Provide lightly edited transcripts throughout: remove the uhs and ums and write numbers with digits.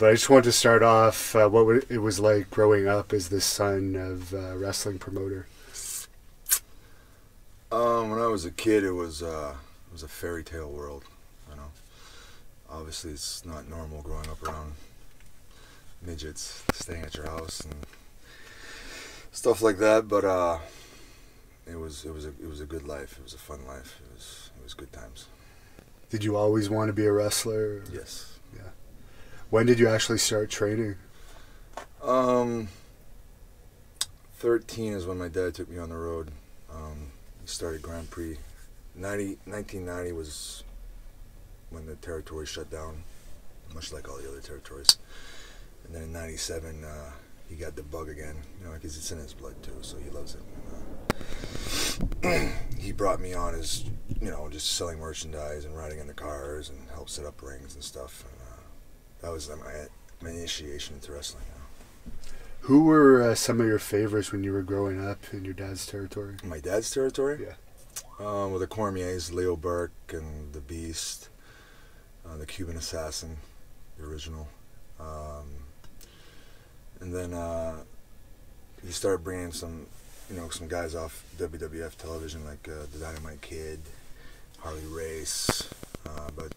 But I just wanted to start off what it was like growing up as the son of a wrestling promoter. When I was a kid, it was a fairy tale world. You know, obviously it's not normal growing up around midgets, staying at your house and stuff like that. But it was a good life. It was a fun life. It was good times. Did you always want to be a wrestler? Yes. Yeah. When did you actually start training? 13 is when my dad took me on the road. He started Grand Prix. 1990 was when the territory shut down, much like all the other territories. And then in 97, he got the bug again, you know, because it's in his blood too, so he loves it. He brought me on as, you know, just selling merchandise and riding in the cars and helped set up rings and stuff. And that was my initiation into wrestling. You know. Who were some of your favorites when you were growing up in your dad's territory? My dad's territory? Yeah. Well, the Cormiers, Leo Burke and the Beast, the Cuban Assassin, the original. And then he started bringing some guys off WWF television, like the Dynamite Kid, Harley Race. But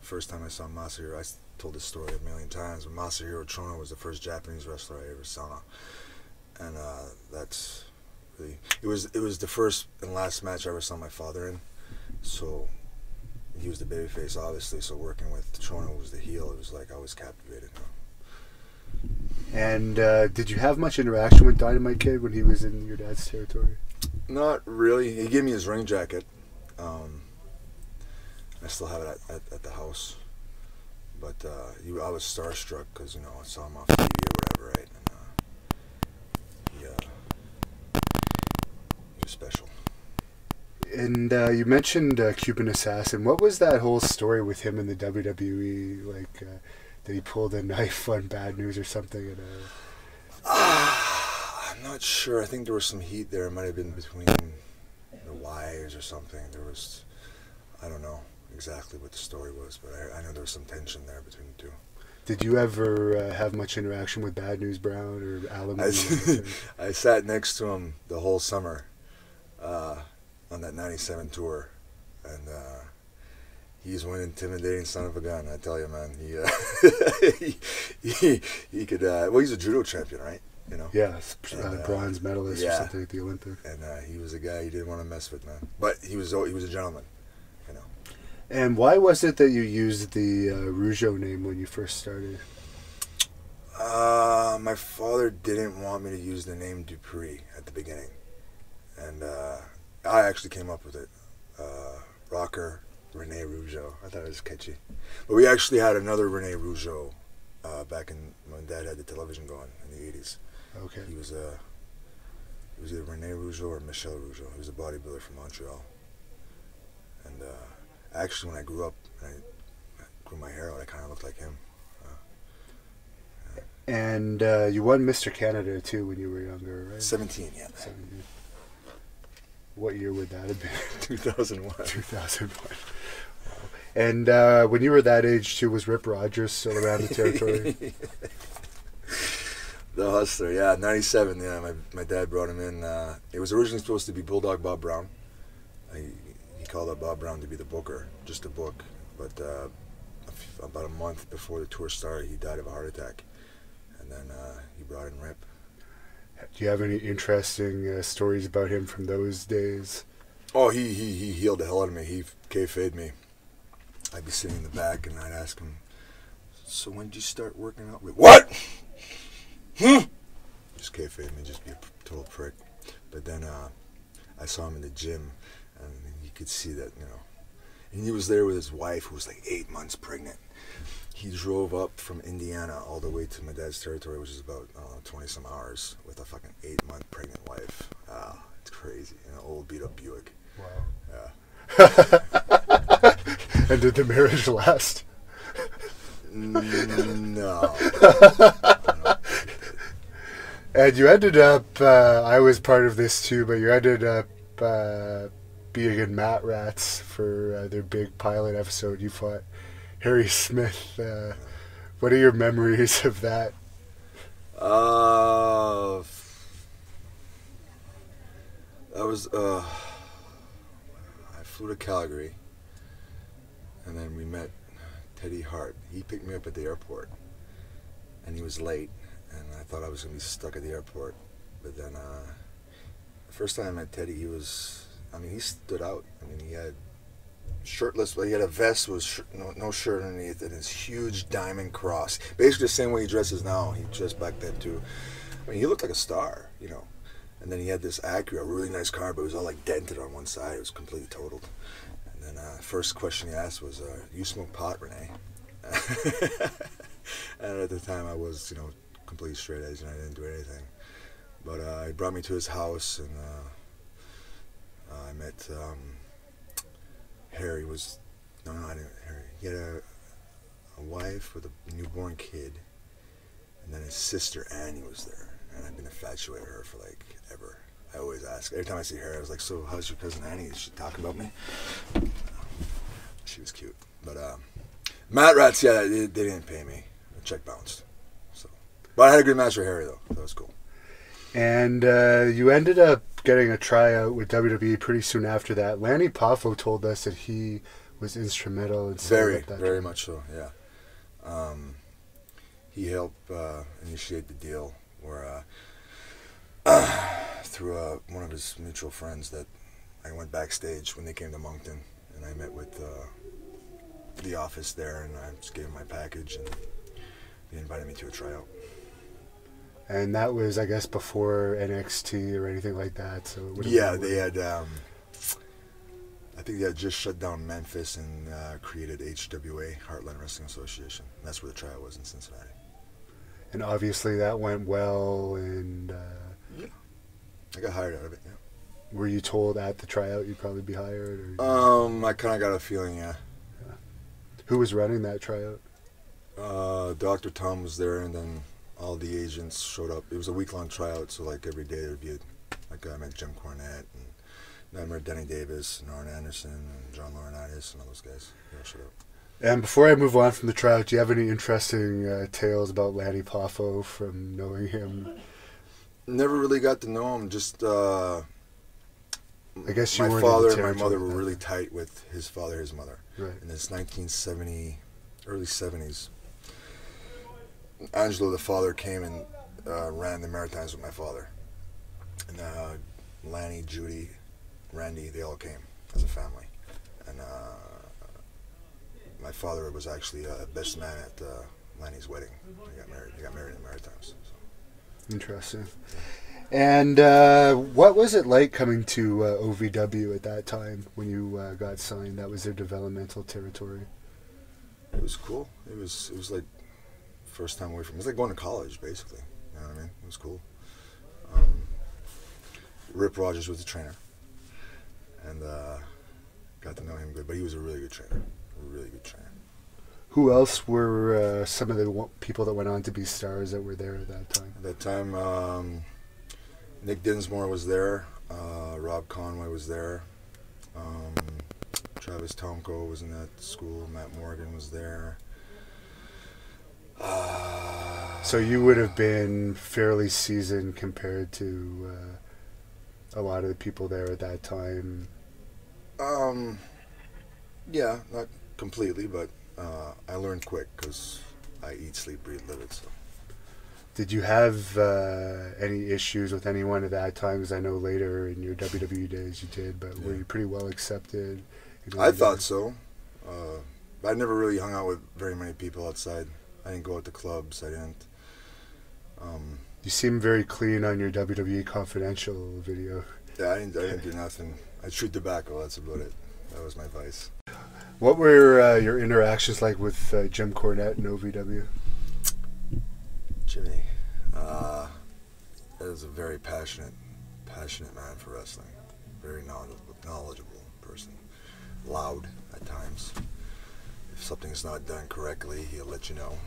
first time I saw Masahiro, I told this story a million times, but Masahiro Chono was the first Japanese wrestler I ever saw. And that's really, it was the first and last match I ever saw my father in. So he was the babyface, obviously, so working with Chono, was the heel, it was like I was captivated. You know? And did you have much interaction with Dynamite Kid when he was in your dad's territory? Not really. He gave me his ring jacket. I still have it at the house. But I was starstruck because, you know, I saw him off TV or whatever, right? And he was special. And you mentioned Cuban Assassin. What was that whole story with him in the WWE? Like, that he pulled a knife on Bad News or something? I'm not sure. I think there was some heat there. It might have been between the wives or something. There was, I don't know exactly what the story was, but I know there was some tension there between the two. Did you ever have much interaction with Bad News Brown or Alan? I sat next to him the whole summer on that 97 tour, and he's one intimidating son of a gun, I tell you, man. He could, well, he's a judo champion, right? You know? Yeah, bronze medalist or something at the Olympics. And he was a guy you didn't want to mess with, man. But he was a gentleman, you know. And why was it that you used the Rougeau name when you first started? My father didn't want me to use the name Duprée at the beginning. And I actually came up with it. Rocker René Rougeau. I thought it was catchy. But we actually had another René Rougeau back when Dad had the television going in the 80s. Okay. He was either René Rougeau or Michel Rougeau. He was a bodybuilder from Montreal. And actually, when I grew up, and I grew my hair out, I kind of looked like him. And you won Mr. Canada too when you were younger, right? 17, yeah. 17. What year would that have been? 2001. 2001. Wow. And when you were that age too, was Rip Rogers still around the territory? The Hustler, yeah, 97, yeah. My dad brought him in. It was originally supposed to be Bulldog Bob Brown. He called up Bob Brown to be the booker, just a book. But about a month before the tour started, he died of a heart attack. And then he brought in Rip. Do you have any interesting stories about him from those days? Oh, he healed the hell out of me. He kayfabed me. I'd be sitting in the back and I'd ask him, so when did you start working out? What? Just kayfabed me, just be a total prick. But then I saw him in the gym and you could see that, you know. And he was there with his wife who was like 8 months pregnant. He drove up from Indiana all the way to my dad's territory, which is about 20-some hours, with a fucking 8-month pregnant wife. It's crazy. An old beat-up Buick. Wow. Yeah. And did the marriage last? No. And you ended up, I was part of this too, but you ended up being in Matrats for their big pilot episode. You fought Harry Smith What are your memories of that? That was, I flew to Calgary, and then we met Teddy Hart. He picked me up at the airport, and he was late, and I thought I was going to be stuck at the airport. But then, the first time I met Teddy, he was, I mean, he stood out. I mean, he had shirtless, but he had a vest with no shirt underneath, and his huge diamond cross. Basically the same way he dresses now, he dressed back then too. I mean, he looked like a star, you know. And then he had this Acura, a really nice car, but it was all like dented on one side. It was completely totaled. And then first question he asked was, "You smoke pot, Rene?" And at the time I was, you know, completely straight edge, and I didn't do anything. But he brought me to his house, and I met Harry. I didn't. Harry. He had a wife with a newborn kid, and then his sister Annie was there. And I've been infatuated with her for like ever. I always ask. Every time I see her, I was like, "So, how's your cousin Annie? Is she talking about me?" She was cute. But Matrats, yeah, they didn't pay me. The check bounced. So, but I had a good match with Harry though. That was cool. And you ended up getting a tryout with WWE pretty soon after that. Lanny Poffo told us that he was instrumental in setting up that Very tryout. much so. Yeah. He helped initiate the deal. Where through one of his mutual friends that I went backstage when they came to Moncton, and I met with the office there, and I just gave him my package, and they invited me to a tryout. And that was, I guess, before NXT or anything like that. So it yeah, they had. I think they had just shut down Memphis and created HWA, Heartland Wrestling Association. And that's where the tryout was in Cincinnati. And obviously that went well, and yeah, I got hired out of it. Yeah. Were you told at the tryout you'd probably be hired? Or I kind of got a feeling, yeah. Who was running that tryout? Dr. Tom was there, and then all the agents showed up. It was a week-long tryout, so like every day there'd be I met Jim Cornette, and I met Denny Davis, and Arn Anderson, and John Laurinaitis, and all those guys. They all showed up. And before I move on from the tryout, do you have any interesting tales about Lanny Poffo from knowing him? Never really got to know him. Just I guess you my weren't father in the and my mother were territory. really tight with his father, his mother. Right. In this 1970, early 70s, Angelo, the father, came and ran the Maritimes with my father. And Lanny, Judy, Randy, they all came as a family. And my father was actually best man at Lanny's wedding. They got married in the Maritimes. So. Interesting. And what was it like coming to OVW at that time when you got signed? That was their developmental territory. It was cool. It was like first time away from. It was like going to college, basically. You know what I mean? It was cool. Rip Rogers was the trainer, and got to know him good. But he was a really good trainer. A really good trainer. Who else were some of the people that went on to be stars that were there at that time? At that time, Nick Dinsmore was there. Rob Conway was there. Travis Tomko was in that school. Matt Morgan was there. So you would have been fairly seasoned compared to a lot of the people there at that time. Yeah, not completely, but I learned quick because I eat, sleep, breathe, live it. So. Did you have any issues with anyone at that time? Because I know later in your WWE days you did, but were you pretty well accepted? I thought so. I never really hung out with very many people outside. I didn't go out to clubs. I didn't. You seem very clean on your WWE Confidential video. Yeah, I didn't do nothing. I chewed tobacco. That's about it. That was my vice. What were your interactions like with Jim Cornette and OVW? Jimmy, that is a very passionate man for wrestling. Very knowledgeable person. Loud at times. If something's not done correctly, he'll let you know.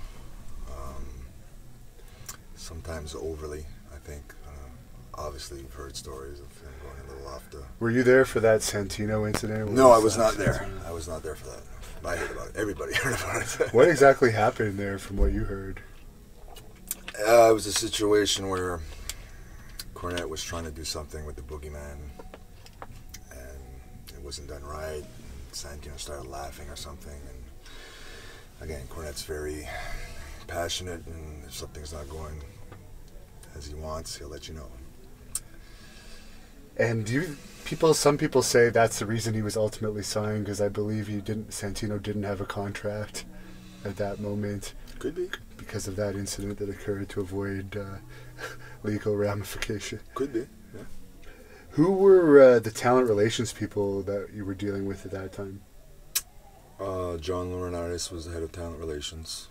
Sometimes overly, I think. obviously you've heard stories of him going a little off the... Were you there for that Santino incident? No, I was not there. I was not there for that. I heard about it. Everybody heard about it. What exactly happened there from what you heard? It was a situation where Cornette was trying to do something with the boogeyman, and it wasn't done right. Santino started laughing or something, and again, Cornette's very passionate, and if something's not going as he wants, he'll let you know. And some people say that's the reason he was ultimately signed, because I believe Santino didn't have a contract at that moment. Could be. Because of that incident that occurred, to avoid legal ramification. Could be, yeah. Who were the talent relations people that you were dealing with at that time? John Laurinaitis was the head of talent relations.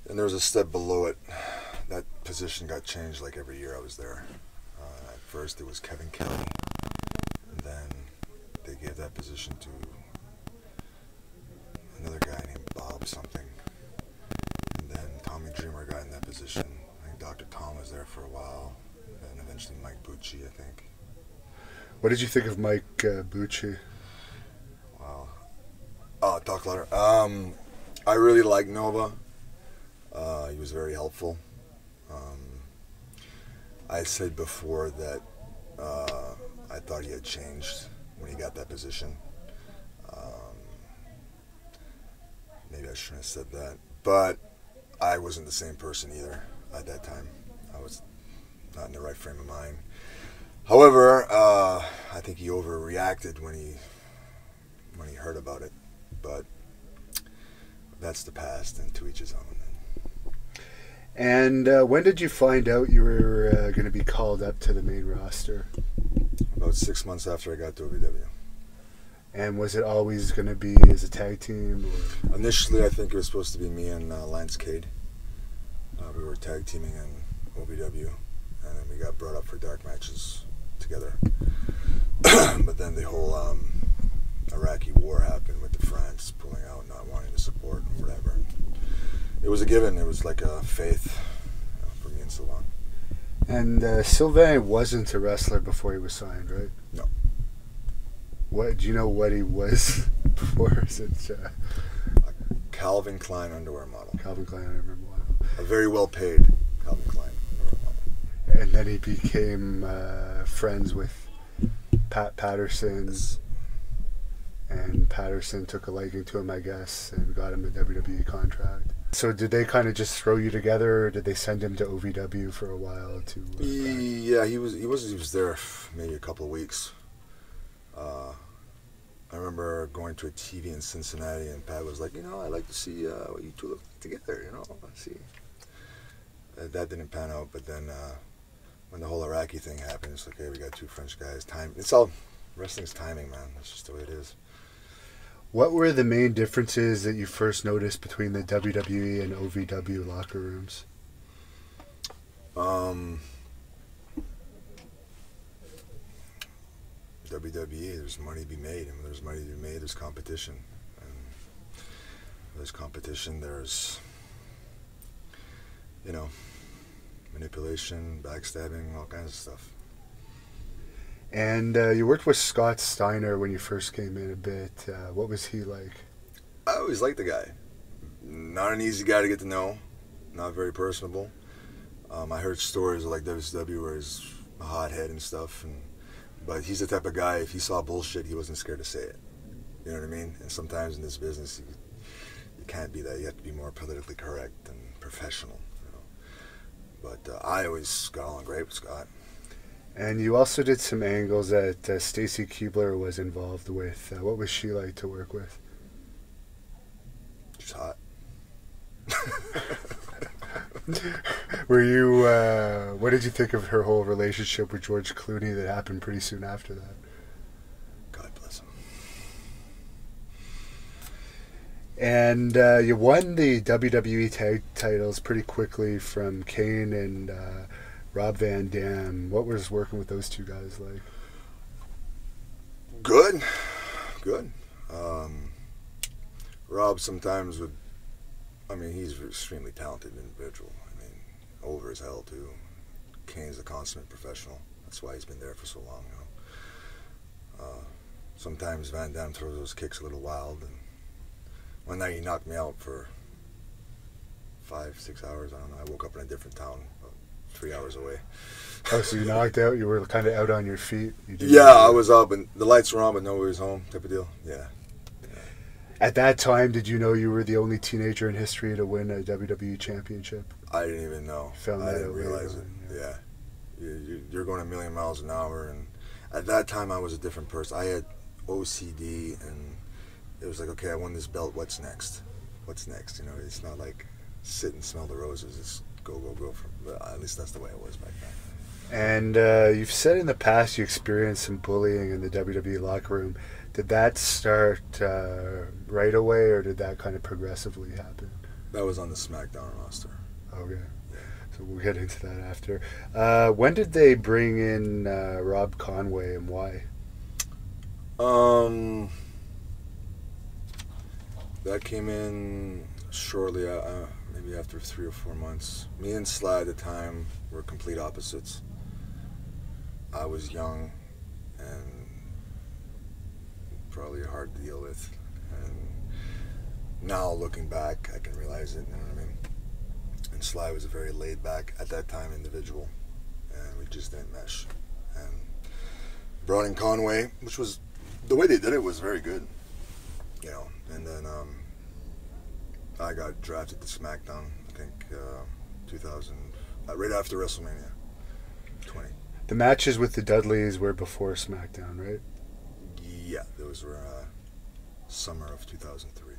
And there was a step below it. That position got changed like every year I was there. At first it was Kevin Kelly, and then they gave that position to another guy named Bob something. And then Tommy Dreamer got in that position. I think Dr. Tom was there for a while. And eventually Mike Bucci, I think. What did you think of Mike Bucci? Wow. Oh, talk louder. I really liked Nova. He was very helpful. I said before that I thought he had changed when he got that position. Maybe I shouldn't have said that. But I wasn't the same person either at that time. I was not in the right frame of mind. However, I think he overreacted when he heard about it. But that's the past, and to each his own. And when did you find out you were going to be called up to the main roster? About 6 months after I got to OVW. And was it always going to be as a tag team? Or? Initially, I think it was supposed to be me and Lance Cade. We were tag teaming in OVW, and then we got brought up for dark matches together. But then the whole Iraqi war happened with the France pulling out, not wanting to support, or whatever. It was a given. It was like a faith for me and Sylvain. And Sylvain wasn't a wrestler before he was signed, right? No. What do you know what he was before? Is it a Calvin Klein underwear model? Calvin Klein underwear model. A very well paid Calvin Klein underwear model. And then he became friends with Pat Patterson. Yes. And Patterson took a liking to him, I guess, and got him a WWE contract. So did they kind of just throw you together, or did they send him to OVW for a while to? Yeah, he was there maybe a couple of weeks. I remember going to a TV in Cincinnati, and Pat was like, I'd like to see what you two look together, see. That didn't pan out, but then when the whole Iraqi thing happened, it's like, hey, we got two French guys. It's all, wrestling's timing, man. That's just the way it is. What were the main differences that you first noticed between the WWE and OVW locker rooms? WWE, there's money to be made, and when there's money to be made, there's competition. And when there's competition, there's, manipulation, backstabbing, all kinds of stuff. And you worked with Scott Steiner when you first came in a bit. What was he like? I always liked the guy. Not an easy guy to get to know. Not very personable. I heard stories of like WCW where he's a hothead and stuff. But he's the type of guy, if he saw bullshit, he wasn't scared to say it. You know what I mean? And sometimes in this business, you can't be that. You have to be more politically correct and professional. But I always got along great with Scott. And you also did some angles that Stacy Keibler was involved with. What was she like to work with? She's hot. Were you? What did you think of her whole relationship with George Clooney that happened pretty soon after that? God bless him. And you won the WWE tag titles pretty quickly from Kane and Rob Van Dam. What was working with those two guys like? Good. Rob sometimes would, he's an extremely talented individual. Over as hell too. Kane's a consummate professional. That's why he's been there for so long, you know. Sometimes Van Damme throws those kicks a little wild, and one night he knocked me out for 5-6 hours. I don't know. I woke up in a different town, about 3 hours away. Oh, so you knocked out? You were kind of out on your feet? Yeah, I was up, and the lights were on, but nobody was home, type of deal. Yeah. At that time, did you know you were the only teenager in history to win a WWE championship? I didn't even know. I didn't realize it. Yeah. You're going a million miles an hour, and at that time I was a different person. I had OCD, and it was like, okay, I won this belt. What's next? What's next? You know, it's not like sit and smell the roses. It's go, go, go. At least that's the way it was back then. And you've said in the past you experienced some bullying in the WWE locker room. Did that start right away, or did that kind of progressively happen? That was on the SmackDown roster. Okay. So we'll get into that after. When did they bring in Rob Conway, and why? That came in shortly, maybe after 3 or 4 months. Me and Sly at the time were complete opposites. I was young and probably hard to deal with. And now looking back, I can realize it, you know what I mean? And Sly was a very laid back, at that time, individual. And we just didn't mesh. And brought in Conway, which was, the way they did it was very good. You know, and then I got drafted to SmackDown, I think 2000, right after WrestleMania 20. The matches with the Dudleys were before SmackDown, right? Yeah, those were summer of 2003.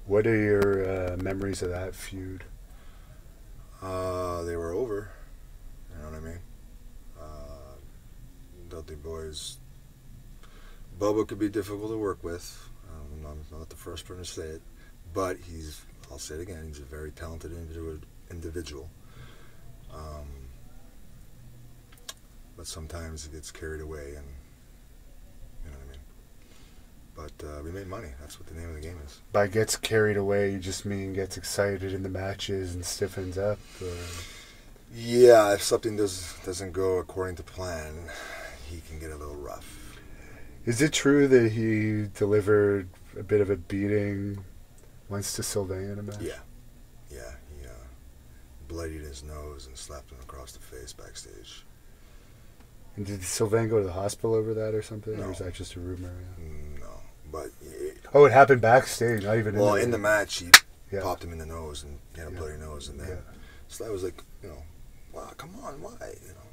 What are your memories of that feud? They were over, you know what I mean? Dudley boys, Bubba could be difficult to work with. I'm not the first person to say it, but I'll say it again, he's a very talented individual. But sometimes he gets carried away, and you know what I mean? But we made money. That's what the name of the game is. By gets carried away, you just mean gets excited in the matches and stiffens up? Or? Yeah, if something doesn't go according to plan, he can get a little rough. Is it true that he delivered a bit of a beating once to Sylvain in a match? Yeah. He bloodied his nose and slapped him across the face backstage. And did Sylvain go to the hospital over that or something? No. Or is that just a rumor? Yeah? No, but... it happened backstage, not even in the match, he popped him in the nose, and he had a bloody nose, and then Sly was like, you know, wow, come on, why? You know,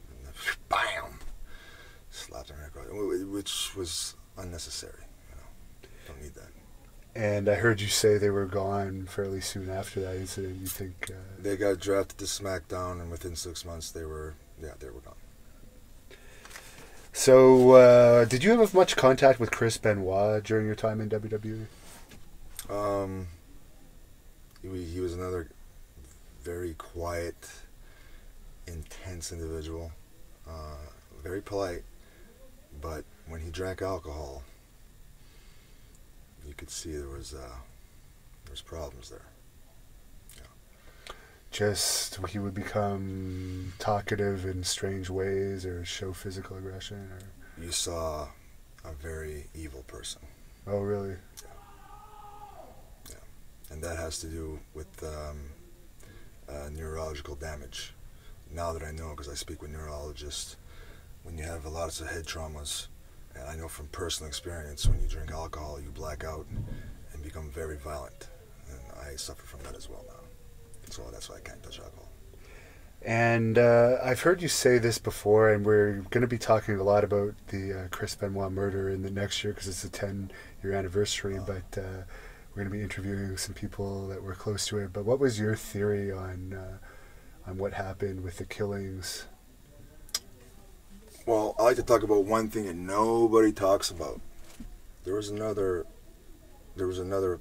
and then, bam! Slapped him right across, which was unnecessary, you know. Don't need that. And I heard you say they were gone fairly soon after that incident. You think... They got drafted to SmackDown, and within 6 months, they were gone. So, did you have much contact with Chris Benoit during your time in WWE? He was another very quiet, intense individual. Very polite, but when he drank alcohol, you could see there was problems there. Yeah. Just he would become talkative in strange ways, or show physical aggression, or you saw a very evil person. Oh, really? Yeah, and that has to do with neurological damage. Now that I know, because I speak with neurologists, when you have lots of head traumas, and I know from personal experience, when you drink alcohol, you black out and become very violent. And I suffer from that as well now. So that's why I can't touch alcohol. And I've heard you say this before, and we're going to be talking a lot about the Chris Benoit murder in the next year because it's a 10-year anniversary, but we're going to be interviewing some people that were close to it. But what was your theory on what happened with the killings? Well, I like to talk about one thing that nobody talks about. There was another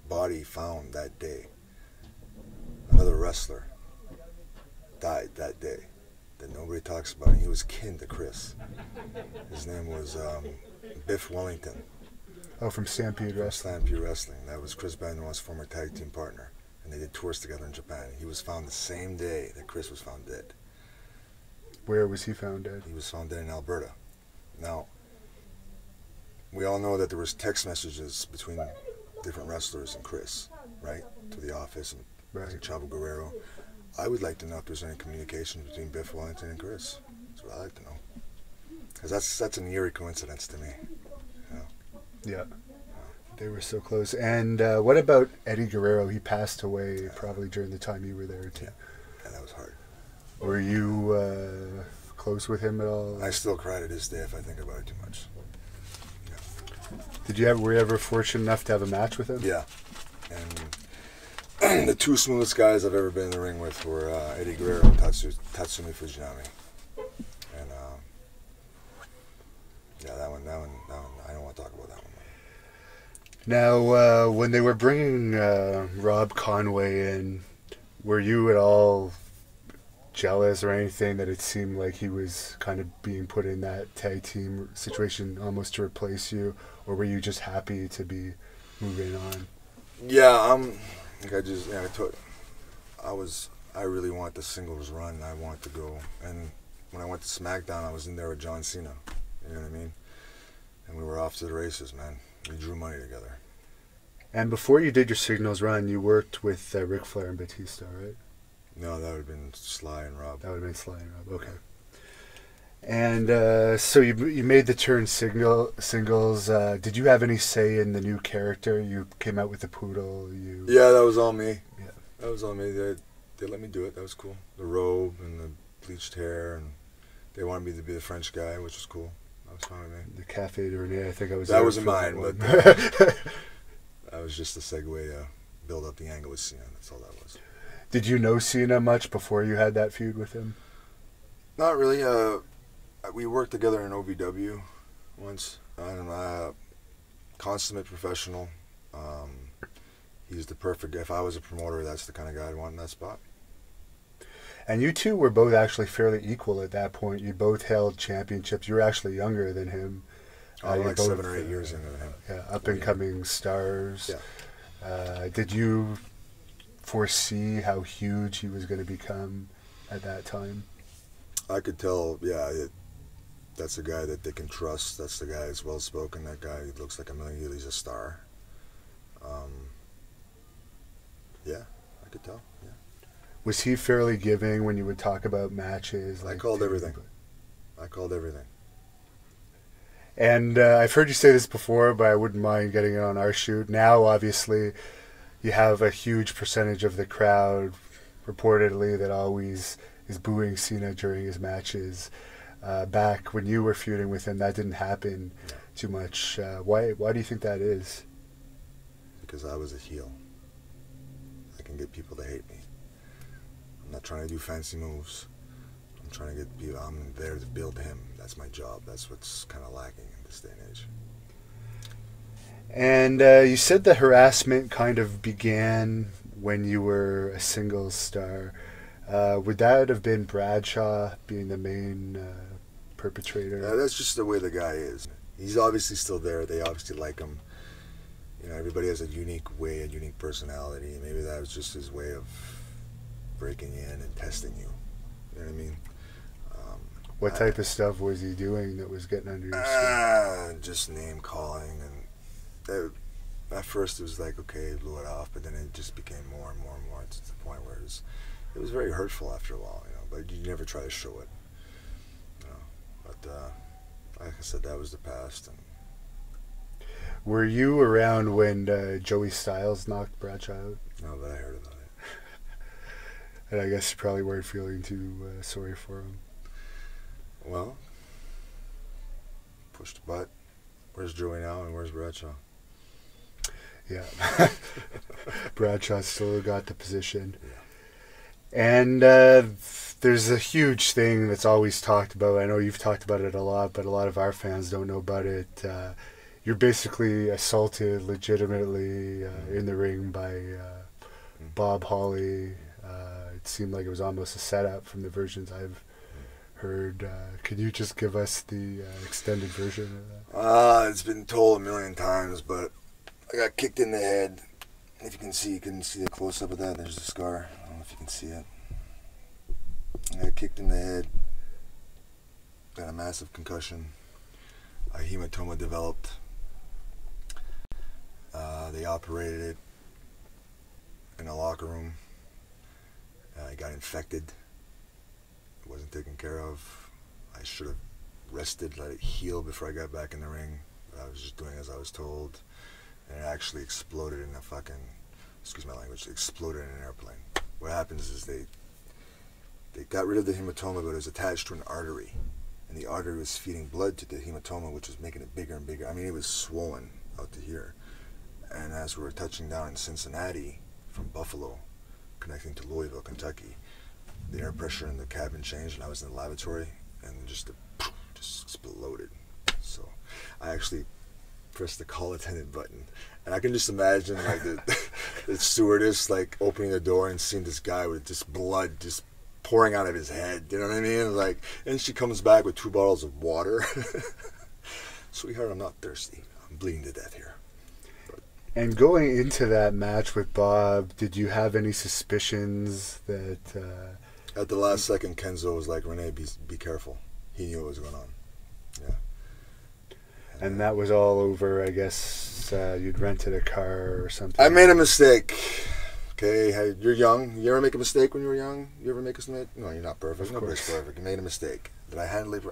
body found that day. Another wrestler died that day that nobody talks about. He was kin to Chris. His name was Biff Wellington. Oh, from Stampede Wrestling. Stampede Wrestling. That was Chris Benoit's former tag team partner. And they did tours together in Japan. He was found the same day that Chris was found dead. Where was he found dead? He was found dead in Alberta. Now, we all know that there was text messages between different wrestlers and Chris, right? To the office and Right. Chavo Guerrero. I would like to know if there's any communication between Biff Wellington and Chris. That's what I'd like to know. Because that's an eerie coincidence to me. Yeah. They were so close. And what about Eddie Guerrero? He passed away probably during the time you were there, too. Yeah, that was hard. Were you close with him at all? I still cry to this day if I think about it too much. Were you ever fortunate enough to have a match with him? Yeah. And the two smoothest guys I've ever been in the ring with were Eddie Guerrero and Tatsumi Fujinami. And yeah, that one, I don't want to talk about that one. Now, when they were bringing Rob Conway in, were you at all jealous or anything that it seemed like he was kind of being put in that tag team situation almost to replace you, or were you just happy to be moving on? Yeah, I really want the singles run. I want to go, and when I went to SmackDown, I was in there with John Cena. You know what I mean? And we were off to the races, man. We drew money together. And before you did your singles run, you worked with Ric Flair and Batista, right? No, that would have been Sly and Rob. That would have been Sly and Rob. Okay. And so you made the turn singles. Did you have any say in the new character? You came out with the poodle. Yeah, that was all me. Yeah, that was all me. They let me do it. That was cool. The robe and the bleached hair, and they wanted me to be the French guy, which was cool. That was fine with me. The Cafe de Rene, I think I was. That there wasn't for mine, that but that was just a segue to build up the angle with Cena. That's all that was. Did you know Cena much before you had that feud with him? Not really. We worked together in OVW once, and consummate professional. He's the perfect. If I was a promoter, that's the kind of guy I'd want in that spot. And you two were both actually fairly equal at that point. You both held championships. You were actually younger than him. Like both, 7 or 8 years younger than him. Yeah, up and coming stars. Yeah. Did you foresee how huge he was going to become at that time? I could tell. Yeah. That's a guy that they can trust. That's the guy that's well spoken. That guy looks like he's a star. Yeah, I could tell. Yeah. Was he fairly giving when you would talk about matches? I called everything. I called everything. And I've heard you say this before, but I wouldn't mind getting it on our shoot. Now, obviously, you have a huge percentage of the crowd, reportedly, that always is booing Cena during his matches. Back when you were feuding with him, that didn't happen too much. Why do you think that is? Because I was a heel. I can get people to hate me. I'm not trying to do fancy moves. I'm trying to get people. I'm there to build him. That's my job. That's what's kind of lacking in this day and age. And you said the harassment kind of began when you were a singles star. Would that have been Bradshaw being the main perpetrator? That's just the way the guy is. He's obviously still there. They obviously like him. You know, everybody has a unique way, a unique personality. Maybe that was just his way of breaking in and testing you. You know what I mean? What type of stuff was he doing that was getting under your skin? Just name calling, and at first it was like, okay, blew it off, but then it just became more and more and more to the point where it was very hurtful after a while, you know. But you never try to show it, you know. But like I said, that was the past. And were you around when Joey Styles knocked Bradshaw out? No, but I heard about it. And I guess you probably weren't feeling too sorry for him. Well, push the butt. Where's Joey now, and where's Bradshaw? Yeah, Bradshaw still got the position. Yeah. And there's a huge thing that's always talked about. I know you've talked about it a lot, but a lot of our fans don't know about it. You're basically assaulted legitimately in the ring by Bob Holly. It seemed like it was almost a setup from the versions I've heard. Can you just give us the extended version of that? It's been told a million times, but I got kicked in the head. If you can see the close-up of that. There's the scar. I don't know if you can see it. I got kicked in the head got a massive concussion. A hematoma developed. They operated it in a locker room. I got infected. It wasn't taken care of. I should have rested, let it heal before I got back in the ring. I was just doing as I was told. And it actually exploded in a fucking, excuse my language, exploded in an airplane. What happens is they got rid of the hematoma, but it was attached to an artery. And the artery was feeding blood to the hematoma, which was making it bigger and bigger. I mean, it was swollen out to here. And as we were touching down in Cincinnati from Buffalo, connecting to Louisville, Kentucky, the air pressure in the cabin changed, and I was in the lavatory, and just exploded. So I actually pressed the call attendant button, and I can just imagine like the stewardess like opening the door and seeing this guy with just blood just pouring out of his head. You know what I mean? Like, and she comes back with 2 bottles of water. Sweetheart, I'm not thirsty. I'm bleeding to death here. And going into that match with Bob, did you have any suspicions that... At the last second, Kenzo was like, Rene, be careful. He knew what was going on. Yeah. And that was all over, I guess, you'd rented a car or something. I made a mistake. Okay, hey, you're young. You ever make a mistake when you were young? You ever make a mistake? No, you're not perfect. Nobody's perfect. You made a mistake. Did I handle it?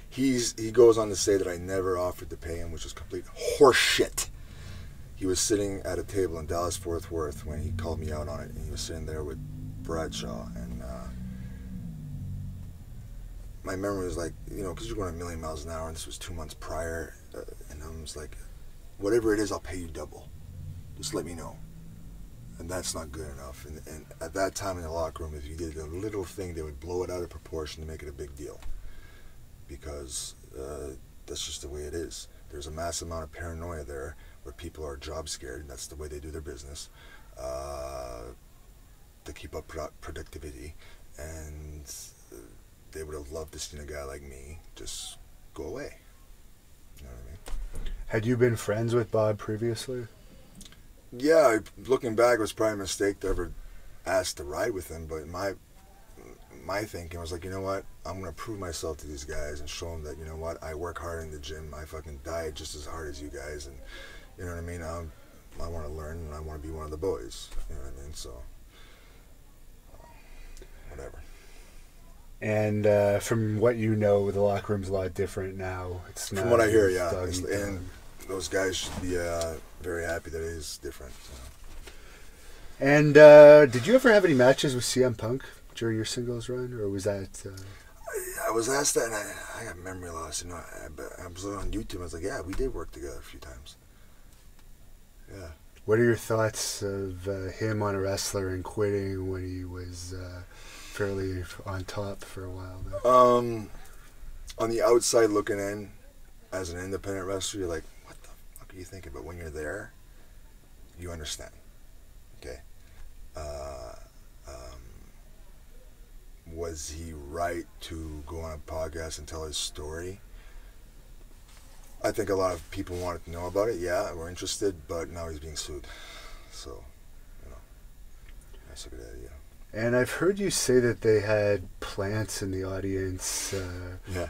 He goes on to say that I never offered to pay him, which was complete horseshit. He was sitting at a table in Dallas-Fort Worth when he called me out on it, and he was sitting there with Bradshaw, and my memory was like, you know, because you're going a million miles an hour, and this was 2 months prior, and I was like, whatever it is, I'll pay you double. Just let me know. And that's not good enough. And at that time in the locker room, if you did a little thing, they would blow it out of proportion to make it a big deal. Because that's just the way it is. There's a massive amount of paranoia there, where people are job scared, and that's the way they do their business, to keep up productivity, and they would have loved to see a guy like me just go away. You know what I mean? Had you been friends with Bob previously? Yeah, looking back, it was probably a mistake to ever ask to ride with him, but my thinking was like, you know what, I'm going to prove myself to these guys and show them that, you know what, I work hard in the gym, I fucking diet just as hard as you guys, and you know what I mean? I want to learn, and I want to be one of the boys. You know what I mean? So, whatever. And from what you know, the locker room's a lot different now. It's not. From what I hear, yeah. And those guys should be very happy that it is different. So. And did you ever have any matches with CM Punk during your singles run, or was that? I was asked that, and I got memory loss. You know, I was on YouTube. I was like, yeah, we did work together a few times. Yeah. What are your thoughts of him on a wrestler and quitting when he was fairly on top for a while there? On the outside looking in, as an independent wrestler, you're like, what the fuck are you thinking? But when you're there, you understand. Okay. Was he right to go on a podcast and tell his story? I think a lot of people wanted to know about it. Yeah, we're interested, but now he's being sued. So, you know, that's a good idea. And I've heard you say that they had plants in the audience. Yeah.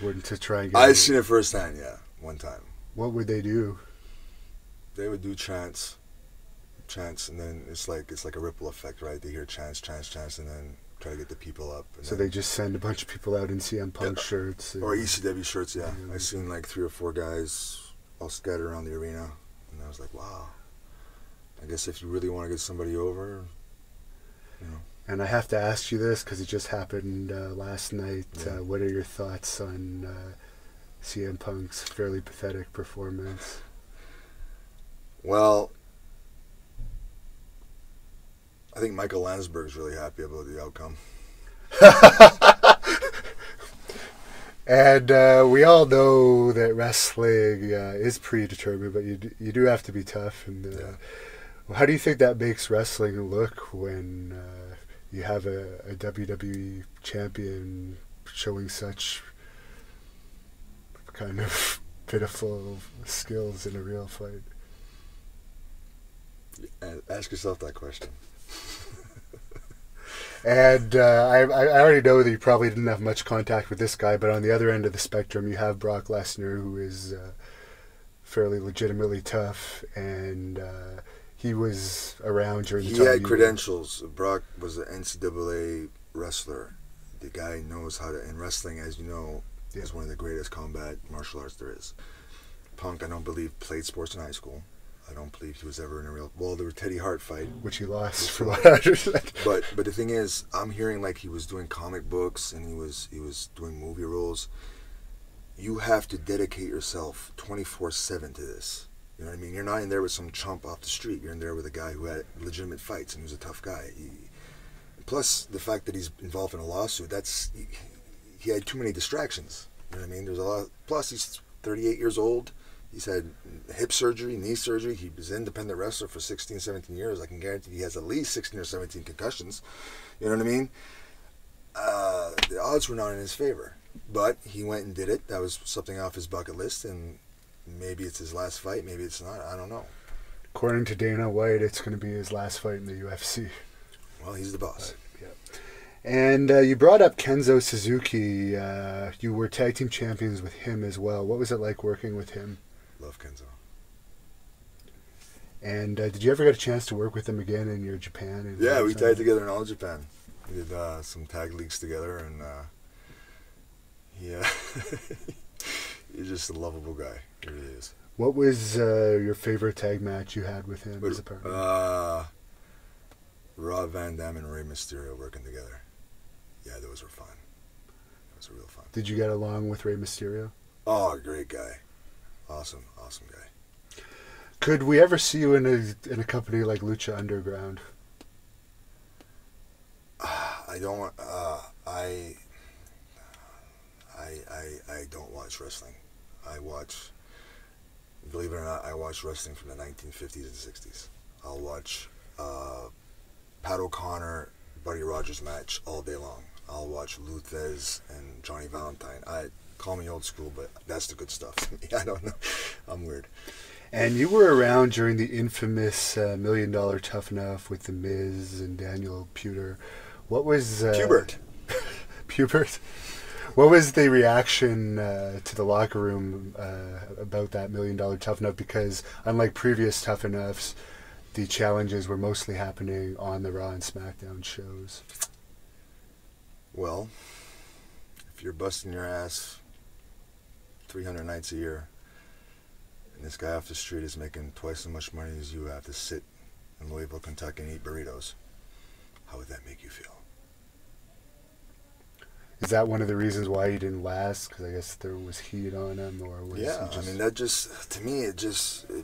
To try and get. I've seen it firsthand. Yeah, one time. What would they do? They would do chants, and then it's like a ripple effect, right? They hear chants, and then try to get the people up. So they just send a bunch of people out in CM Punk shirts. Or ECW shirts, yeah. I seen like 3 or 4 guys all scattered around the arena, and I was like, wow. I guess if you really want to get somebody over, you know. And I have to ask you this because it just happened last night. Yeah. What are your thoughts on CM Punk's fairly pathetic performance? Well, I think Michael Landsberg's really happy about the outcome. And we all know that wrestling is predetermined, but you do have to be tough. And how do you think that makes wrestling look when you have a WWE champion showing such kind of pitiful skills in a real fight? Ask yourself that question. And I already know that you probably didn't have much contact with this guy, but on the other end of the spectrum, you have Brock Lesnar, who is fairly legitimately tough, and he was around during the time. He had credentials. Brock was an NCAA wrestler. The guy knows how to, in wrestling, as you know, is one of the greatest combat martial arts there is. Punk, I don't believe, played sports in high school. I don't believe he was ever in a real... Well, there was Teddy Hart fight. Which he lost, for what I understand. But the thing is, I'm hearing like he was doing comic books and he was doing movie roles. You have to dedicate yourself 24/7 to this. You know what I mean? You're not in there with some chump off the street. You're in there with a guy who had legitimate fights and he was a tough guy. Plus, the fact that he's involved in a lawsuit, he had too many distractions. You know what I mean? There's a lot... Plus, he's 38 years old. He's had hip surgery, knee surgery. He was an independent wrestler for 16, 17 years. I can guarantee he has at least 16 or 17 concussions. You know what I mean? The odds were not in his favor. But he went and did it. That was something off his bucket list, and maybe it's his last fight. Maybe it's not. I don't know. According to Dana White, it's going to be his last fight in the UFC. Well, he's the boss. Yeah. And you brought up Kenzo Suzuki. You were tag team champions with him as well. What was it like working with him? Love Kenzo. And did you ever get a chance to work with him again in your Japan? Yeah, we tagged together in all Japan. We did some tag leagues together, and he's just a lovable guy. He really is. What was your favorite tag match you had with him as a partner? Rob Van Dam and Rey Mysterio working together. Yeah, those were fun. Those were real fun. Did you get along with Rey Mysterio? Oh, great guy. Awesome guy. Could we ever see you in a company like Lucha Underground? I don't. I don't watch wrestling. I watch. Believe it or not, I watch wrestling from the 1950s and 60s. I'll watch Pat O'Connor, Buddy Rogers match all day long. I'll watch Luthez and Johnny Valentine. Call me old school, but that's the good stuff to me. I don't know. I'm weird. And you were around during the infamous $1 Million Tough Enough with The Miz and Daniel Puder. What was... Pubert. Pubert? What was the reaction to the locker room about that $1 Million Tough Enough? Because unlike previous Tough Enoughs, the challenges were mostly happening on the Raw and SmackDown shows. Well, if you're busting your ass 300 nights a year, and this guy off the street is making twice as much money as you have to sit in Louisville, Kentucky and eat burritos, how would that make you feel? Is that one of the reasons why he didn't last? Because I guess there was heat on him, or was yeah, he just... I mean, that just, to me, it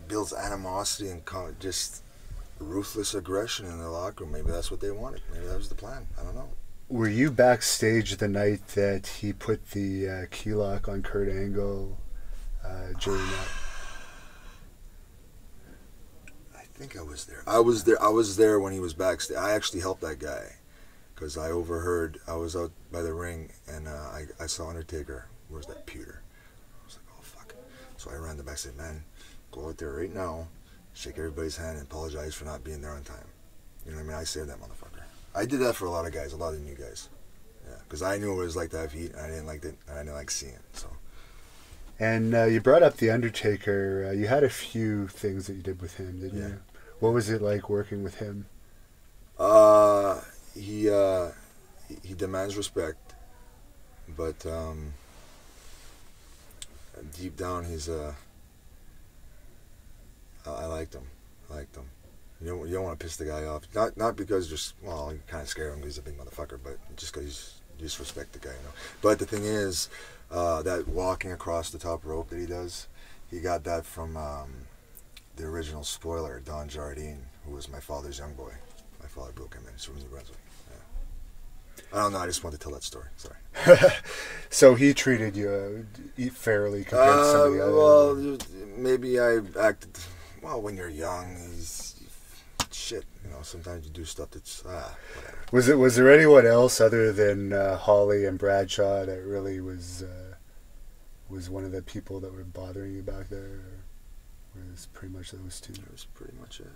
builds animosity and just ruthless aggression in the locker room. Maybe that's what they wanted. Maybe that was the plan. I don't know. Were you backstage the night that he put the key lock on Kurt Angle during that? I think I was there. I was there when he was backstage. I actually helped that guy because I overheard. I was out by the ring and I saw Undertaker. Where's that Puder? I was like, oh fuck. So I ran the back and said, man, go out there right now, shake everybody's hand, and apologize for not being there on time. You know what I mean? I saved that motherfucker. I did that for a lot of guys, a lot of new guys. Yeah, because I knew what it was like to have heat, and I didn't like it, and I didn't like seeing it. So. And you brought up the Undertaker. You had a few things that you did with him, didn't you? What was it like working with him? He demands respect, but deep down he's I liked him. You don't want to piss the guy off. Not because just, well, you kind of scare him because he's a big motherfucker, but just because you just respect the guy, you know. But the thing is, that walking across the top rope that he does, he got that from the original spoiler, Don Jardine, who was my father's young boy. My father broke him in. He's from New Brunswick. Yeah. I don't know. I just wanted to tell that story. Sorry. So he treated you fairly compared to some of the other... Well, maybe I acted... Well, when you're young, shit, you know, sometimes you do stuff that's, whatever. Was there anyone else other than Holly and Bradshaw that really was one of the people that were bothering you back there? Or was pretty much those two? That was pretty much it.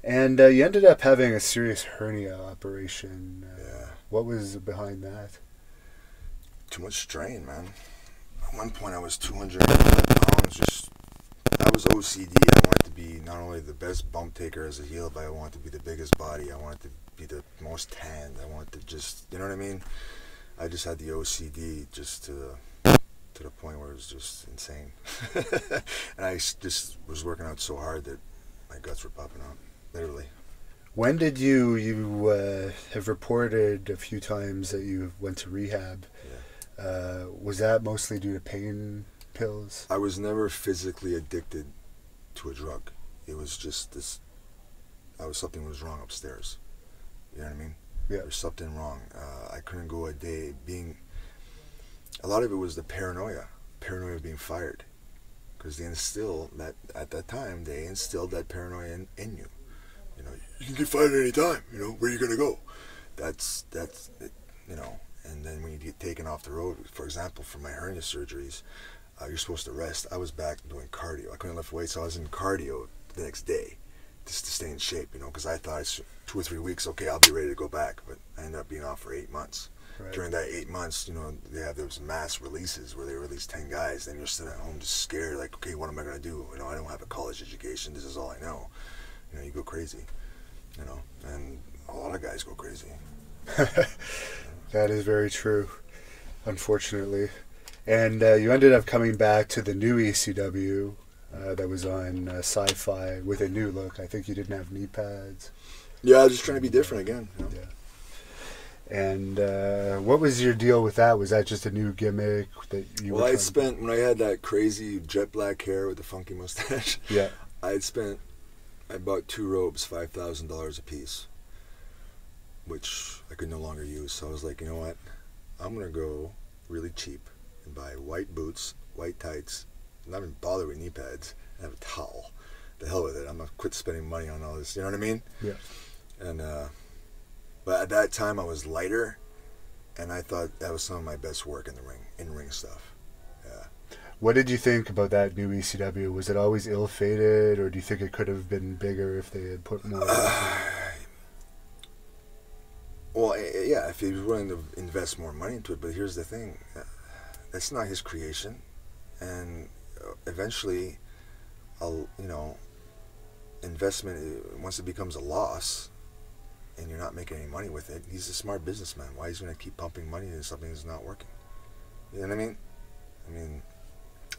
And you ended up having a serious hernia operation. Yeah. What was behind that? Too much strain, man. At one point I was 200 pounds. Just, I was OCD. I wanted to be not only the best bump taker as a heel, but I wanted to be the biggest body. I wanted to be the most tanned. I wanted to just, you know what I mean? I just had the OCD just to the point where it was just insane. And I just was working out so hard that my guts were popping out, literally. When did you have reported a few times that you went to rehab? Yeah. Was that mostly due to pain pills? I was never physically addicted to a drug. It was just this, something was wrong upstairs. You know what I mean? Yeah. There's something wrong. I couldn't go a day being, a lot of it was the paranoia of being fired. Because they instill that, at that time, they instilled that paranoia in you. You know, you can get fired at any time, you know, where are you going to go? That's it, you know, and then when you get taken off the road, for example, for my hernia surgeries, you're supposed to rest. I was back doing cardio. I couldn't lift weights, so I was in cardio the next day just to stay in shape, you know, because I thought it's 2 or 3 weeks, okay, I'll be ready to go back, but I ended up being off for 8 months. Right. During that 8 months, you know, they have those mass releases where they release 10 guys, then you're sitting at home just scared, like, okay, what am I going to do? You know, I don't have a college education, this is all I know. You know, you go crazy, you know, and a lot of guys go crazy. That is very true, unfortunately. And you ended up coming back to the new ECW that was on Sci-Fi with a new look. I think you didn't have knee pads. Yeah, I was just trying to be different again. You know? Yeah. And what was your deal with that? Was that just a new gimmick that you? Well, when I had that crazy jet black hair with the funky mustache. Yeah. I bought 2 robes, $5,000 a piece, which I could no longer use. So I was like, you know what? I'm gonna go really cheap and buy white boots, white tights, not even bother with knee pads, and have a towel. The hell with it. I'm gonna quit spending money on all this. You know what I mean? Yeah. And but at that time I was lighter, and I thought that was some of my best work in ring stuff. Yeah. What did you think about that new ECW? Was it always ill-fated, or do you think it could have been bigger if they had put more? Well, yeah, if he was willing to invest more money into it. But here's the thing: that's not his creation, and eventually, investment, once it becomes a loss, and you're not making any money with it, he's a smart businessman. Why is he going to keep pumping money into something that's not working? You know what I mean? I mean,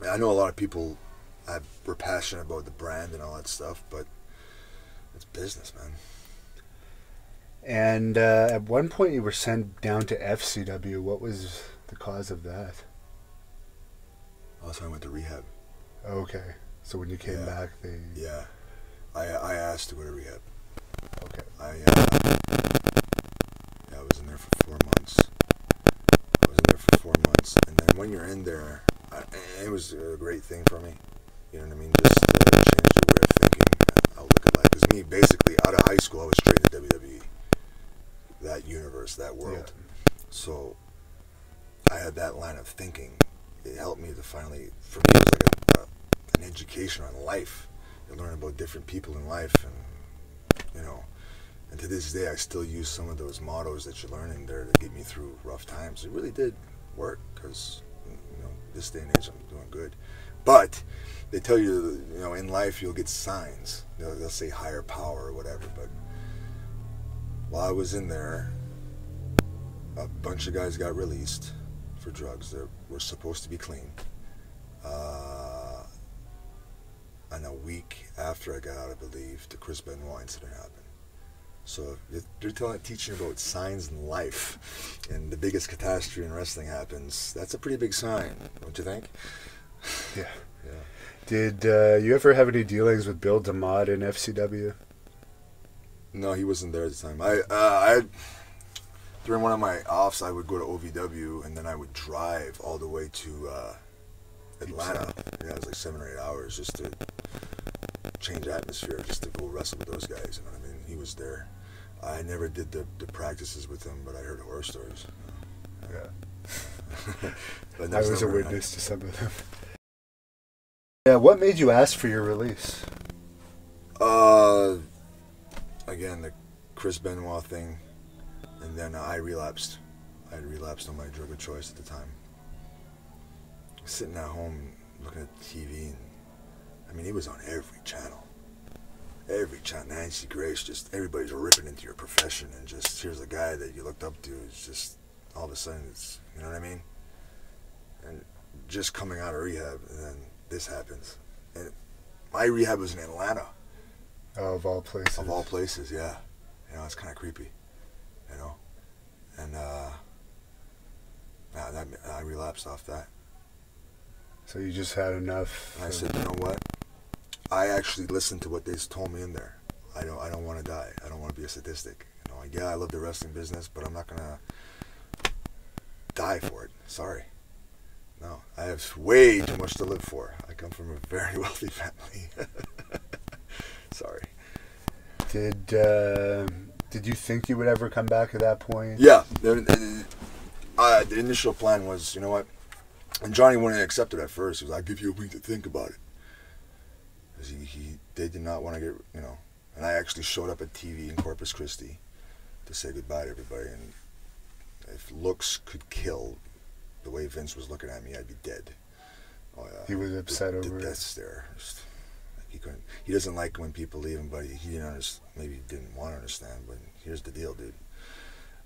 I know a lot of people were passionate about the brand and all that stuff, but it's business, man. And at one point you were sent down to FCW. What was the cause of that? Also, I went to rehab. Okay. So when you came back, they... Yeah. I asked to go to rehab. Okay. I was in there for 4 months. And then when you're in there, it was a great thing for me. You know what I mean? Just changed the way of thinking, outlook at life. Because me, basically, out of high school, I was straight into WWE. That universe, that world. Yeah. So I had that line of thinking. It helped me to finally, for me, it was like an education on life. You learn about different people in life, and you know, and to this day I still use some of those mottos that you learn in there to get me through rough times. It really did work, because you know, this day and age I'm doing good. But they tell you, you know, in life you'll get signs. They'll say higher power or whatever, but while I was in there, a bunch of guys got released for drugs that were supposed to be clean. And a week after I got out, I believe, the Chris Benoit incident happened. So if they're teaching about signs in life, and the biggest catastrophe in wrestling happens, that's a pretty big sign, don't you think? Yeah. Yeah. Did you ever have any dealings with Bill Demott in FCW? No, he wasn't there at the time. I during one of my offs, I would go to OVW, and then I would drive all the way to Atlanta. Yeah, it was like 7 or 8 hours just to change atmosphere, just to go wrestle with those guys. You know what I mean? He was there. I never did the practices with him, but I heard horror stories. Yeah. But I was a witness to some of them. Yeah, what made you ask for your release? again, the Chris Benoit thing, and then I relapsed. I had relapsed on my drug of choice at the time. Sitting at home looking at TV, and I mean, he was on every channel. Every channel. Nancy Grace, just everybody's ripping into your profession, and just here's a guy that you looked up to. It's just all of a sudden, it's, you know what I mean? And just coming out of rehab, and then this happens. And my rehab was in Atlanta. Oh, of all places. Of all places, yeah. You know, it's kind of creepy, you know? And I relapsed off that. So you just had enough. And I said, you know what? I actually listened to what they told me in there. I don't want to die. I don't want to be a statistic. You know, like, yeah, I love the wrestling business, but I'm not gonna die for it. Sorry. No, I have way too much to live for. I come from a very wealthy family. Sorry. Did you think you would ever come back at that point? Yeah. The initial plan was, you know what? And Johnny wouldn't accept it at first. He was like, I'll give you a week to think about it. Because they did not want to get, you know. And I actually showed up at TV in Corpus Christi to say goodbye to everybody. And if looks could kill the way Vince was looking at me, I'd be dead. Oh, yeah. He was upset over it. The death stare. Just, he couldn't. He doesn't like when people leave him, but he didn't understand. Maybe he didn't want to understand. But here's the deal, dude.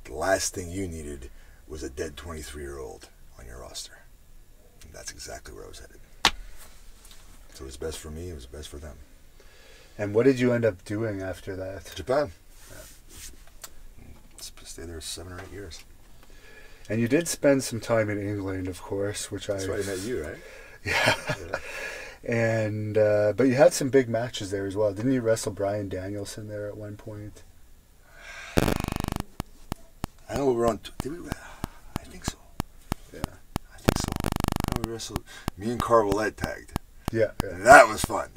The last thing you needed was a dead 23-year-old on your roster. And that's exactly where I was headed. So it was best for me. It was best for them. And what did you end up doing after that? Japan. Yeah. Stayed there 7 or 8 years. And you did spend some time in England, of course, which That's why I met you, right? Yeah. And but you had some big matches there as well. Didn't you wrestle Bryan Danielson there at one point? I know we were on. Did we? I think so. Yeah. I think so. I know we wrestled. Me and Carl Willett tagged. Yeah. And that was fun.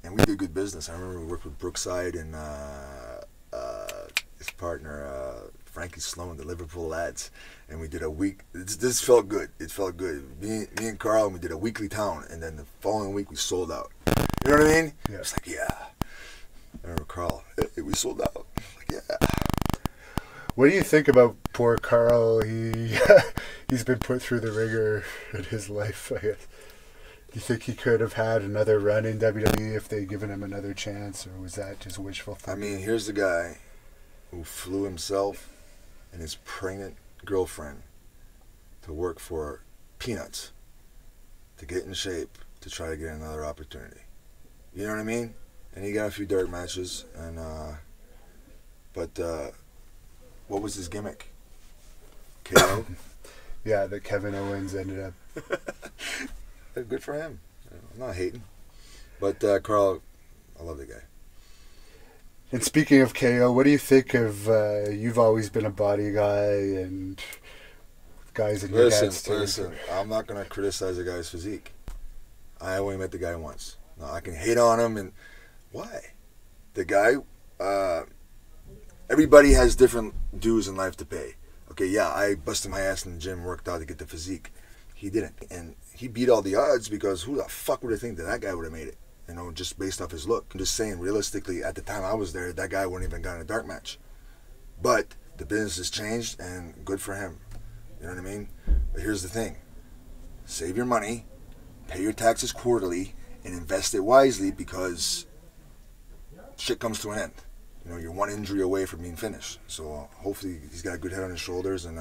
And we did good business. I remember we worked with Brookside and his partner Frankie Sloan, the Liverpool lads, and we did a week. This felt good. It felt good. Me and Carl, and we did a weekly town, and then the following week we sold out. You know what I mean? Yeah. It's like, yeah. I remember Carl. We sold out. Like, yeah. What do you think about poor Carl? He's been put through the ringer in his life, I guess. Do you think he could have had another run in WWE if they'd given him another chance, or was that just wishful thinking? I mean, here's the guy who flew himself and his pregnant girlfriend to work for peanuts to get in shape to try to get another opportunity. You know what I mean? And he got a few dark matches, and but what was his gimmick? KO? Yeah, that Kevin Owens ended up. Good for him. I'm not hating. But Carl, I love the guy. And speaking of KO, what do you think of, you've always been a body guy and guys in your dad's team? Listen, I'm not going to criticize a guy's physique. I only met the guy once. No, I can hate on him, and why? The guy, everybody has different dues in life to pay. Okay, yeah, I busted my ass in the gym, worked out to get the physique. He didn't. And he beat all the odds because who the fuck would have think that guy would have made it? You know, just based off his look. I'm just saying, realistically, at the time I was there, that guy wouldn't even gotten a dark match. But the business has changed, and good for him. You know what I mean? But here's the thing. Save your money, pay your taxes quarterly, and invest it wisely, because shit comes to an end. You know, you're one injury away from being finished. So hopefully he's got a good head on his shoulders, and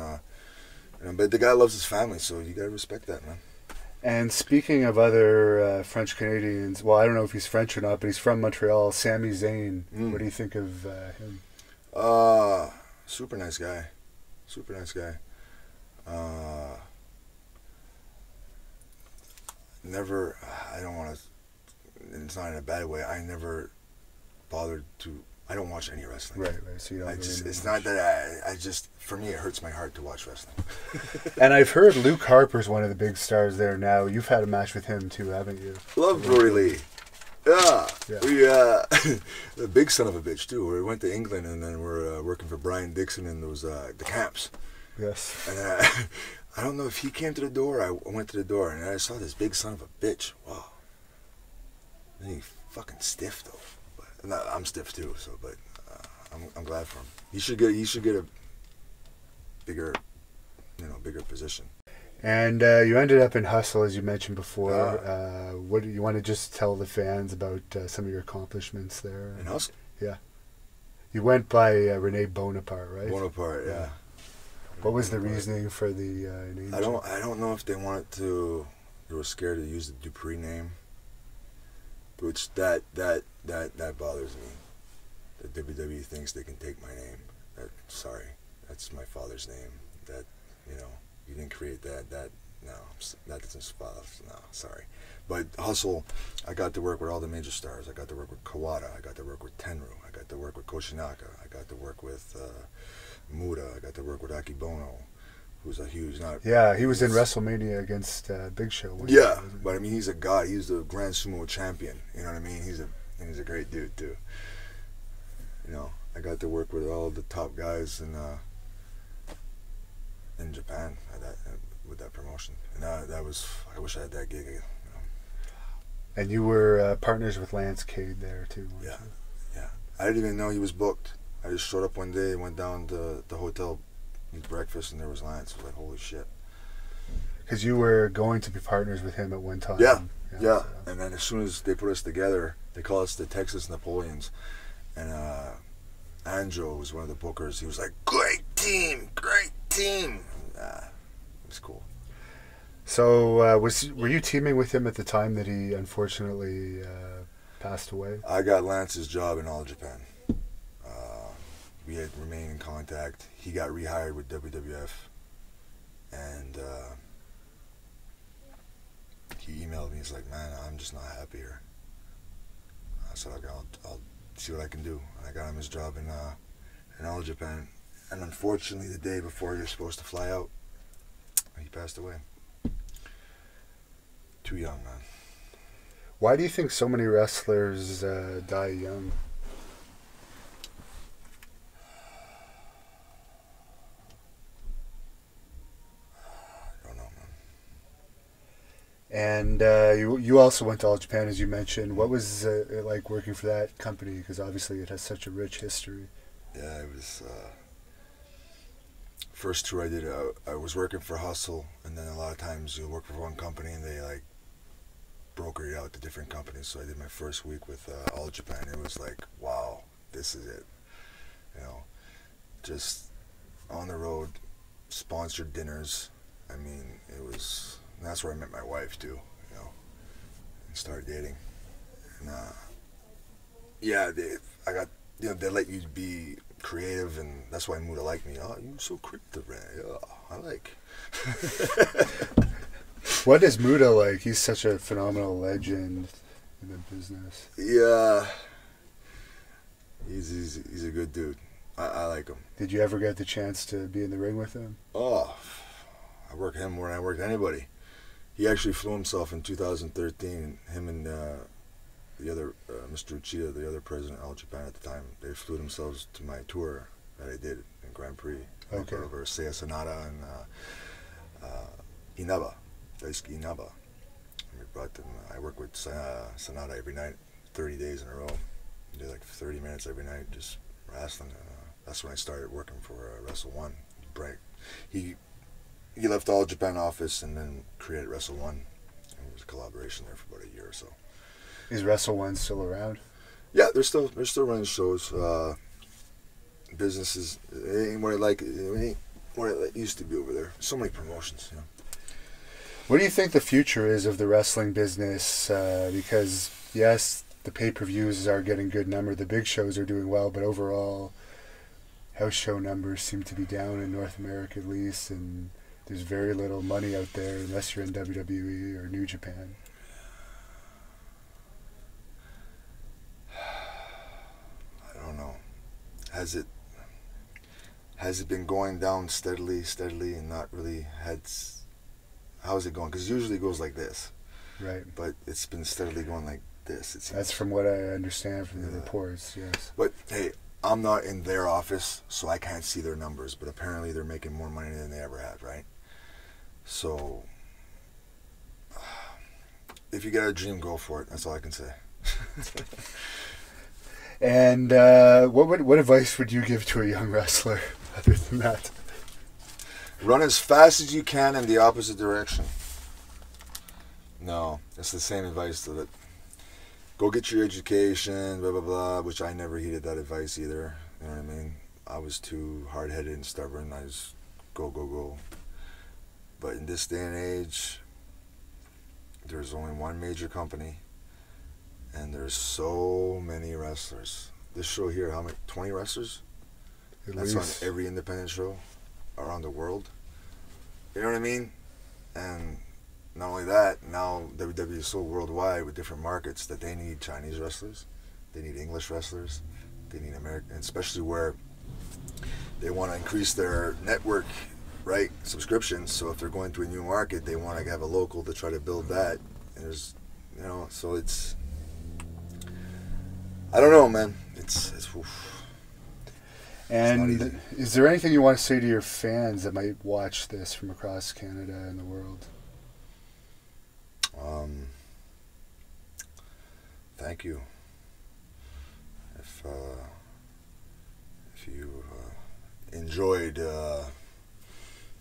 but the guy loves his family, so you gotta respect that, man. And speaking of other French Canadians, well, I don't know if he's French or not, but he's from Montreal. Sami Zayn. What do you think of him? Super nice guy. Super nice guy. Never. I don't want to. It's not in a bad way. I never bothered to. I don't watch any wrestling. Right. So you don't. It's not that I just. For me, it hurts my heart to watch wrestling. And I've heard Luke Harper's one of the big stars there now. You've had a match with him too, haven't you? Love Brody Lee. Yeah. We the big son of a bitch too. We went to England, and then we're working for Brian Dixon in those the camps. Yes. And I don't know if he came to the door. I went to the door, and I saw this big son of a bitch. Wow. And he fucking stiff though. But I'm stiff too. So, but I'm glad for him. He should get a bigger, bigger position. And you ended up in Hustle, as you mentioned before. Yeah. What do you want to just tell the fans about some of your accomplishments there? In Hustle? Yeah. You went by René Bonaparte, right? Bonaparte, yeah. What was the reasoning for the name? I don't know if they wanted to. They were scared to use the Dupree name, which that bothers me. The WWE thinks they can take my name. Sorry, that's my father's name. That you didn't create that. No, that doesn't spell. No, sorry. But Hustle, I got to work with all the major stars. I got to work with Kawada. I got to work with Tenryu. I got to work with Koshinaka. I got to work with Muda. I got to work with Akibono, who's a huge he was in WrestleMania against Big Show. Yeah, but I mean, he's a god. He's the Grand Sumo champion. You know what I mean? He's a great dude too. I got to work with all the top guys in Japan with that promotion, and that was, I wish I had that gig again. And you were partners with Lance Cade there too. Yeah. I didn't even know he was booked. I just showed up one day, went down to the hotel, eat breakfast, and there was Lance. I was like, holy shit. Because you were going to be partners with him at one time. Yeah. So. And then as soon as they put us together, they call us the Texas Napoleons, and Anjo was one of the bookers. He was like, great team. And, it was cool. So were you teaming with him at the time that he unfortunately passed away? I got Lance's job in All Japan. We had remained in contact. He got rehired with WWF, and he emailed me. He's like, man, I'm just not happy here. I said, okay, I'll see what I can do. And I got him his job in All Japan. And unfortunately, the day before you're supposed to fly out, he passed away. Too young, man. Why do you think so many wrestlers die young? I don't know, man. And you also went to All Japan, as you mentioned. What was it like working for that company? Because obviously it has such a rich history. Yeah, it was... first tour I did, I was working for Hustle, and then a lot of times you'll work for one company and they like broker you out to different companies. So I did my first week with All Japan. It was like, wow, this is it. Just on the road, sponsored dinners. I mean, and that's where I met my wife too, and started dating. And they let you be creative, and that's why Muda liked me. Oh, you're so creative, Rene. Yeah, I like. What is Muda like? He's such a phenomenal legend in the business. Yeah, he's a good dude. I like him. Did you ever get the chance to be in the ring with him? Oh, I worked him more than I worked anybody. He actually flew himself in 2013. Him and the other Mr. Uchida, the other president of All Japan at the time, they flew themselves to my tour that I did in Grand Prix. Okay. Over Seiya Sanada and Inaba, Daisuke Inaba. And we brought them. I worked with Sanada every night, 30 days in a row. I did like 30 minutes every night, just wrestling. That's when I started working for Wrestle One. He left All Japan office and then created Wrestle One. And it was a collaboration there for about a year or so. Is Wrestle One still around? Yeah, they're still running shows. Businesses ain't what it used to be over there. So many promotions, What do you think the future is of the wrestling business? Because yes, the pay-per-views are getting good number. The big shows are doing well, but overall, house show numbers seem to be down in North America at least, and there's very little money out there unless you're in WWE or New Japan. I don't know. Has it been going down steadily, and not really how is it going? Because usually it goes like this. Right. But it's been steadily going like this. That's from what I understand from the reports, yes. But hey, I'm not in their office, so I can't see their numbers, but apparently they're making more money than they ever had, right? So, if you got a dream, go for it. That's all I can say. And what advice would you give to a young wrestler other than that? Run as fast as you can in the opposite direction. No, it's the same advice to it. Go get your education, blah, blah, blah, which I never heeded that advice either. You know what I mean? I was too hard-headed and stubborn. I just go, go, go. But in this day and age, there's only one major company, and there's so many wrestlers. This show here, how many? 20 wrestlers? That's on every independent show around the world. You know what I mean? And not only that, now WWE is so worldwide with different markets that they need Chinese wrestlers, they need English wrestlers, they need American, especially where they want to increase their network, right, subscriptions. So if they're going to a new market, they want to have a local to try to build that. And there's, you know, so it's, I don't know, man. It's oof. And is there anything you want to say to your fans that might watch this from across Canada and the world? Thank you. If you enjoyed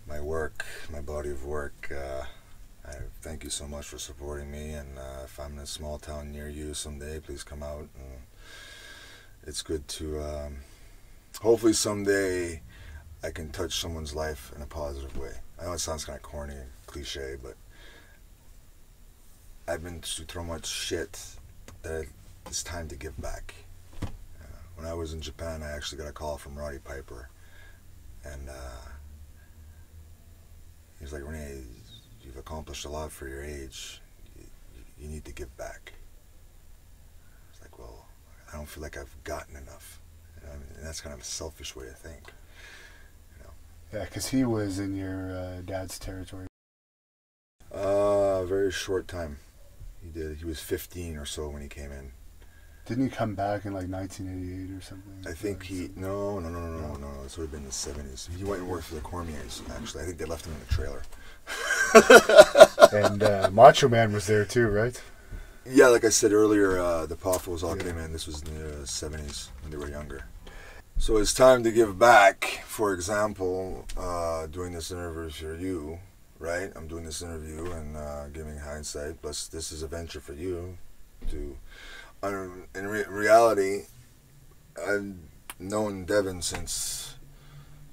my work, my body of work, I thank you so much for supporting me. And if I'm in a small town near you someday, please come out. And it's good to hopefully someday I can touch someone's life in a positive way. I know it sounds kind of corny and cliche, but I've been through so much shit that it's time to give back. When I was in Japan, I actually got a call from Roddy Piper, and he was like, "Rene, you've accomplished a lot for your age. You need to give back." I was like, "Well, I don't feel like I've gotten enough." You know, and that's kind of a selfish way to think. You know? Yeah, because he was in your dad's territory. Very short time. He did. He was 15 or so when he came in. Didn't he come back in like 1988 or something? I think he... No. This would have been in the 70s. He went and worked for the Cormiers, actually. I think they left him in the trailer. And Macho Man was there too, right? Yeah, like I said earlier, the Poffos all came in. This was in the 70s when they were younger. So it's time to give back. For example, doing this interview for you, right? I'm doing this interview and giving hindsight. Plus, this is a venture for you to... in reality, I've known Devin since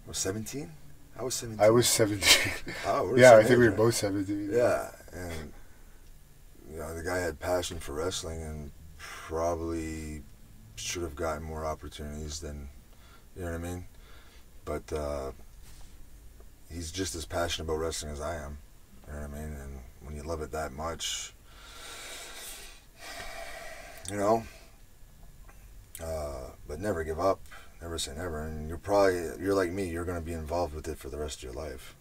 I was 17. I was 17. I was 17. Oh, yeah, I think we were both 17. Yeah, and you know, the guy had passion for wrestling and probably should have gotten more opportunities than, you know what I mean? But he's just as passionate about wrestling as I am. You know what I mean? And when you love it that much, you know, but never give up, never say never. And you're like me, you're going to be involved with it for the rest of your life.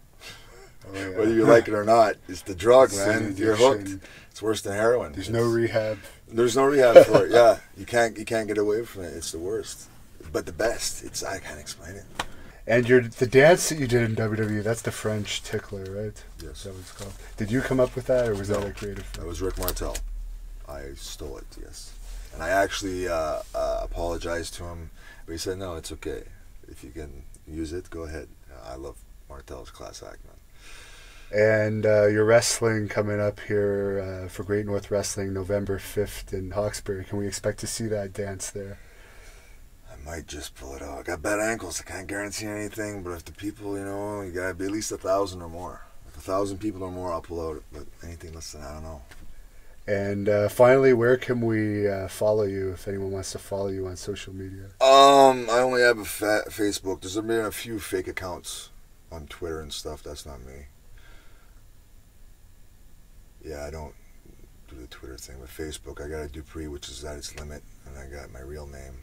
Oh, yeah. Whether you like it or not, it's the drug, man. You're hooked. It's worse than heroin. There's no rehab. There's no rehab for it. Yeah, you can't get away from it. It's the worst, but the best. I can't explain it. And the dance that you did in WWE, that's the French tickler, right? Yes. That was called. Did you come up with that, or was that a creative thing? That was Rick Martel. I stole it. Yes. And I actually apologized to him, but he said, "No, it's okay. If you can use it, go ahead." I love Martel's class act, man. And you're wrestling coming up here for Great North Wrestling November 5th in Hawkesbury. Can we expect to see that dance there? I might just pull it out. I got bad ankles. I can't guarantee anything, but if the people, you know, you got to be at least 1,000 or more. If 1,000 people or more, I'll pull out. But anything less than, I don't know. And finally, where can we follow you if anyone wants to follow you on social media? I only have a Facebook. There's been a few fake accounts on Twitter and stuff. That's not me. Yeah, I don't do the Twitter thing. With Facebook, I got a Dupree, which is at its limit, and I got my real name,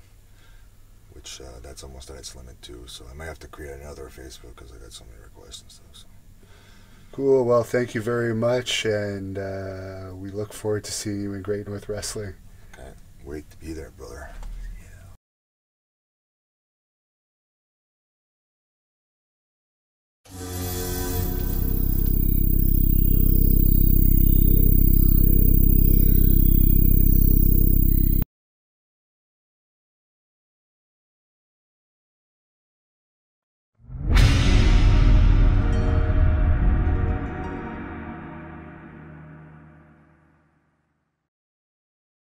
which that's almost at its limit too. So I might have to create another Facebook because I got so many requests and stuff. So. Cool. Well, thank you very much, and we look forward to seeing you in Great North Wrestling. Okay. Wait to be there, brother.